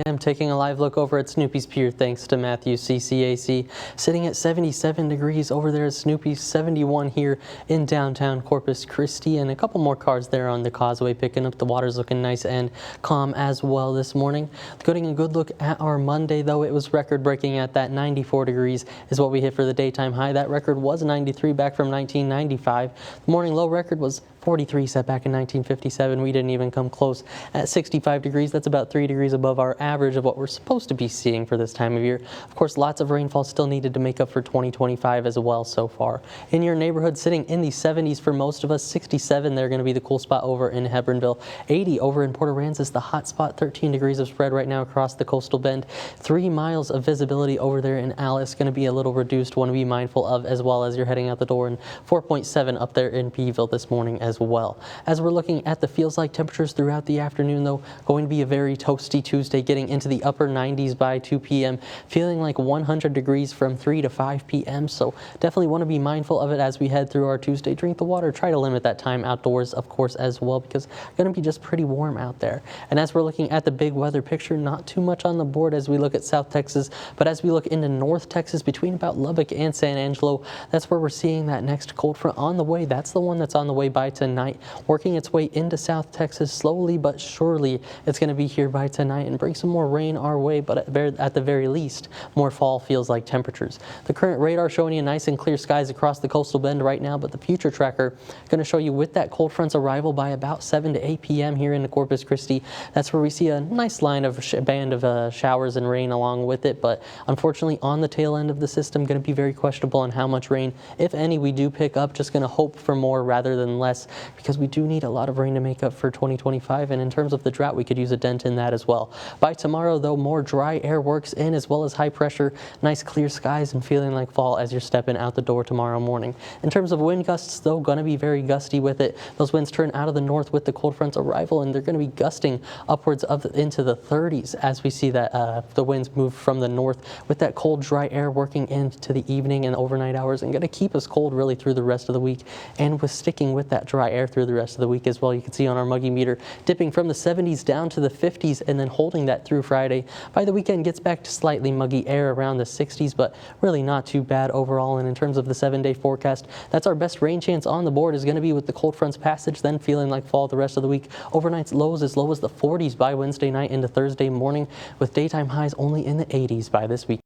I'm taking a live look over at Snoopy's Pier thanks to Matthew CCAC. Sitting at 77 degrees over there at Snoopy's, 71 here in downtown Corpus Christi, and a couple more cars there on the causeway picking up. The water's looking nice and calm as well this morning. Getting a good look at our Monday, though, it was record-breaking at that 94 degrees is what we hit for the daytime high. That record was 93 back from 1995. The morning low record was 43 set back in 1957. We didn't even come close at 65 degrees. That's about 3 degrees above our average of what we're supposed to be seeing for this time of year. Of course, lots of rainfall still needed to make up for 2025 as well so far. In your neighborhood, sitting in the 70s for most of us, 67 they're going to be the cool spot over in Hebbronville. 80 over in Port Aransas, the hot spot. 13 degrees of spread right now across the coastal bend. 3 miles of visibility over there in Alice, going to be a little reduced, one to be mindful of as well as you're heading out the door, and 4.7 up there in Beeville this morning as well. As we're looking at the feels like temperatures throughout the afternoon, though, going to be a very toasty Tuesday, getting into the upper 90s by 2 p.m., feeling like 100 degrees from 3 to 5 p.m., so definitely want to be mindful of it as we head through our Tuesday. Drink the water, try to limit that time outdoors, of course, as well, because it's going to be just pretty warm out there. And as we're looking at the big weather picture, not too much on the board as we look at South Texas, but as we look into North Texas, between about Lubbock and San Angelo, that's where we're seeing that next cold front on the way. That's the one that's on the way by tonight, working its way into South Texas slowly but surely. It's going to be here by tonight and bring some more rain our way, but at the very least, more fall feels like temperatures. The current radar showing you nice and clear skies across the coastal bend right now, but the future tracker going to show you with that cold front's arrival by about 7 to 8 p.m. here in Corpus Christi. That's where we see a nice line of band of showers and rain along with it, but unfortunately on the tail end of the system, going to be very questionable on how much rain, if any, we do pick up. Just going to hope for more rather than less, because we do need a lot of rain to make up for 2025, and in terms of the drought, we could use a dent in that as well. By tomorrow, though, more dry air works in as well as high pressure, nice clear skies, and feeling like fall as you're stepping out the door tomorrow morning. In terms of wind gusts, though, going to be very gusty with it. Those winds turn out of the north with the cold front's arrival, and they're going to be gusting upwards of into the 30s as we see that the winds move from the north with that cold, dry air working into the evening and overnight hours, and going to keep us cold really through the rest of the week, and with sticking with that dry air through the rest of the week as well. You can see on our muggy meter dipping from the 70s down to the 50s and then holding that through Friday. By the weekend, gets back to slightly muggy air around the 60s, but really not too bad overall. And in terms of the 7-day forecast, that's our best rain chance on the board is going to be with the cold front's passage, then feeling like fall the rest of the week. Overnight's lows as low as the 40s by Wednesday night into Thursday morning, with daytime highs only in the 80s by this week.